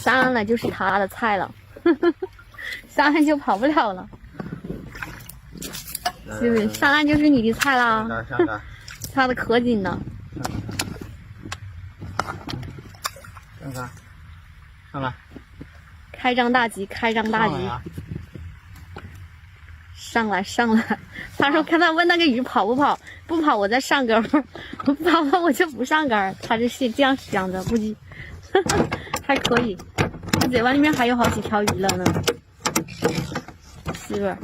上岸了就是他的菜了，上岸就跑不了了，是不是？上岸就是你的菜啦，插的可紧了。上来，开张大吉，开张大吉。上来上来，他说看他问那个鱼跑不跑，不跑我再上钩，不跑我就不上钩。他就是这样想的，估计还可以。这嘴巴里面还有好几条鱼了呢，是不是？